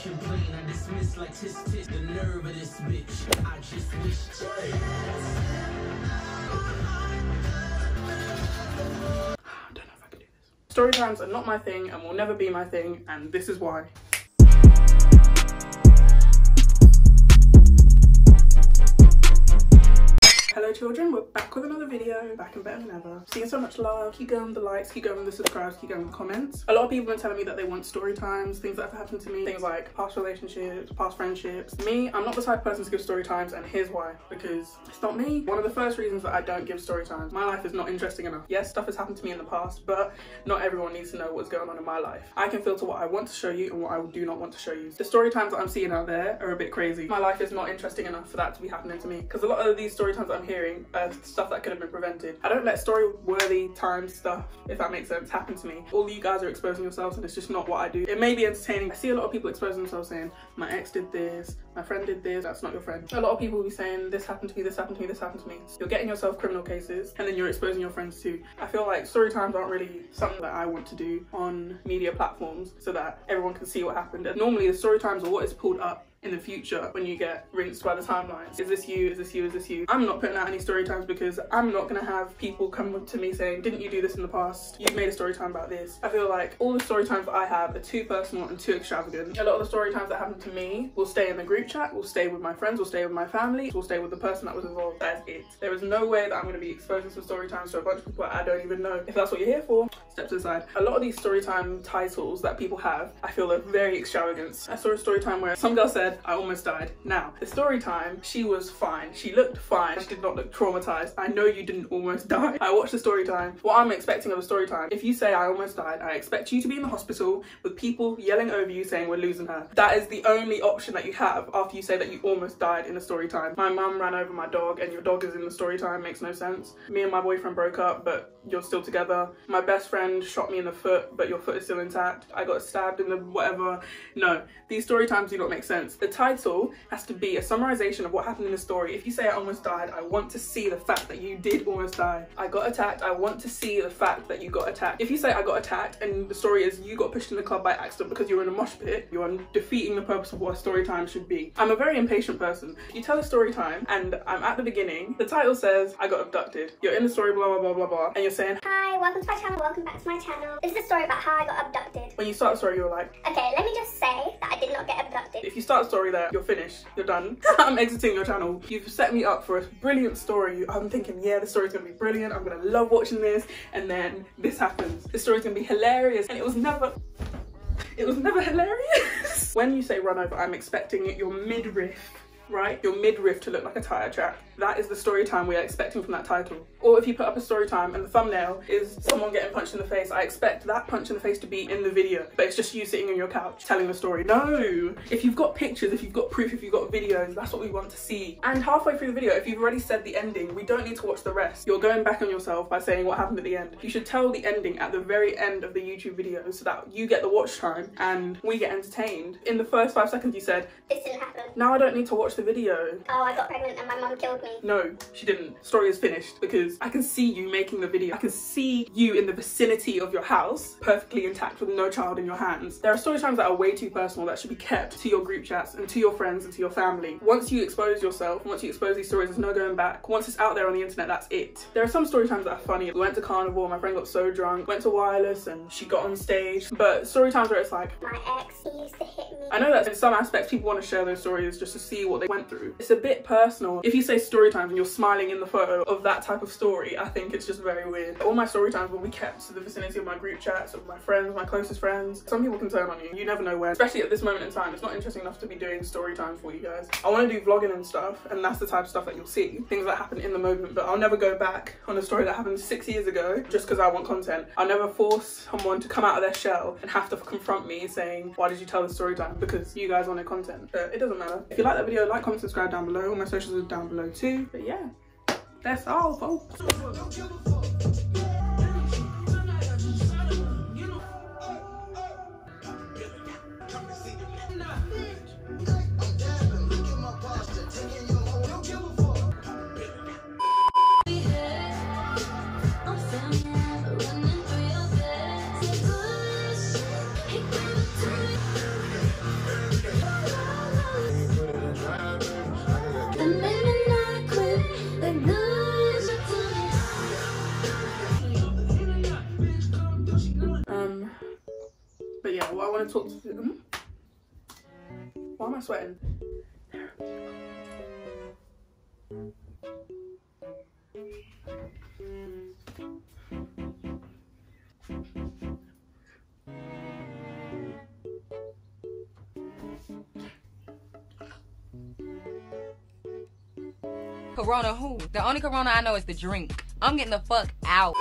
complain, I dismiss like tis the nerve of this bitch. I just wish. I don't know if I can do this. Story times are not my thing and will never be my thing, and this is why. Hello children, we're back with another video, back and better than ever. Seeing so much love, keep going with the likes, keep going with the subscribes, keep going with the comments. A lot of people have been telling me that they want story times, things that have happened to me, things like past relationships, past friendships. Me, I'm not the type of person to give story times, and here's why. Because it's not me. One of the first reasons that I don't give story times, my life is not interesting enough. Yes, stuff has happened to me in the past, but not everyone needs to know what's going on in my life. I can filter what I want to show you and what I do not want to show you. The story times that I'm seeing out there are a bit crazy. My life is not interesting enough for that to be happening to me. Because a lot of these story times that I'm hearing are stuff that could have been prevented. I don't let story-worthy time stuff, if that makes sense, happen to me. All you guys are exposing yourselves and it's just not what I do. It may be entertaining. I see a lot of people exposing themselves saying, my ex did this, my friend did this. That's not your friend. A lot of people will be saying, this happened to me, this happened to me, this happened to me. You're getting yourself criminal cases and then you're exposing your friends too. I feel like story times aren't really something that I want to do on media platforms so that everyone can see what happened. And normally the story times are what is pulled up in the future when you get rinsed by the timelines. Is this you? Is this you? Is this you? I'm not putting out any story times because I'm not gonna have people come up to me saying, didn't you do this in the past? You made a story time about this. I feel like all the story times that I have are too personal and too extravagant. A lot of the story times that happen to me will stay in the group chat, will stay with my friends, will stay with my family, will stay with the person that was involved. That's it. There is no way that I'm gonna be exposing some story times to a bunch of people I don't even know. If that's what you're here for, step to the side. A lot of these story time titles that people have, I feel are very extravagant. I saw a story time where some girl said, I almost died. Now, the story time, she was fine. She looked fine. She did not look traumatized. I know you didn't almost die. I watched the story time. What I'm expecting of a story time, if you say I almost died, I expect you to be in the hospital with people yelling over you saying we're losing her. That is the only option that you have after you say that you almost died in a story time. My mum ran over my dog and your dog is in the story time, makes no sense. Me and my boyfriend broke up, but you're still together. My best friend shot me in the foot, but your foot is still intact. I got stabbed in the whatever. No, these story times do not make sense. The title has to be a summarization of what happened in the story. If you say I almost died, I want to see the fact that you did almost die. I got attacked, I want to see the fact that you got attacked. If you say I got attacked and the story is you got pushed in the club by accident because you were in a mosh pit, you are defeating the purpose of what a story time should be. I'm a very impatient person. If you tell a story time and I'm at the beginning, the title says I got abducted. You're in the story blah blah blah blah blah and you're saying, hi, welcome to my channel, welcome back to my channel. This is a story about how I got abducted. When you start the story, you're like, okay, let me just say that I did not get abducted. If you start the story there, you're finished, you're done. I'm exiting your channel. You've set me up for a brilliant story. I'm thinking, yeah, the story's gonna be brilliant. I'm gonna love watching this. And then this happens. The story's gonna be hilarious. And it was never hilarious. When you say run over, I'm expecting your midriff, right? Your midriff to look like a tire track. That is the story time we are expecting from that title. Or if you put up a story time and the thumbnail is someone getting punched in the face, I expect that punch in the face to be in the video, but it's just you sitting on your couch telling the story. No! If you've got pictures, if you've got proof, if you've got videos, that's what we want to see. And halfway through the video, if you've already said the ending, we don't need to watch the rest. You're going back on yourself by saying what happened at the end. You should tell the ending at the very end of the YouTube video so that you get the watch time and we get entertained. In the first 5 seconds you said, this didn't happen. Now I don't need to watch the video. Oh, I got pregnant and my mum killed me. No, she didn't. Story is finished because I can see you making the video. I can see you in the vicinity of your house, perfectly intact with no child in your hands. There are story times that are way too personal that should be kept to your group chats and to your friends and to your family. Once you expose yourself, once you expose these stories, there's no going back. Once it's out there on the internet, that's it. There are some story times that are funny. We went to carnival, my friend got so drunk, went to Wireless and she got on stage. But story times where it's like, my ex, he used to hit me. I know that in some aspects people want to share those stories just to see what they went through. It's a bit personal. If you say story times and you're smiling in the photo of that type of story, I think it's just very weird. All my story times will be kept to the vicinity of my group chats, of my friends, my closest friends. Some people can turn on you. You never know when. Especially at this moment in time, it's not interesting enough to be doing story times for you guys. I want to do vlogging and stuff, and that's the type of stuff that you'll see. Things that happen in the moment, but I'll never go back on a story that happened 6 years ago just because I want content. I'll never force someone to come out of their shell and have to confront me saying, why did you tell the story time? Because you guys wanted content. But it doesn't matter. If you like that video, like, comment, subscribe down below. All my socials are down below too. But yeah, that's all, folks. want to talk to them. Why am I sweating? Corona who? The only Corona I know is the drink. I'm getting the fuck out.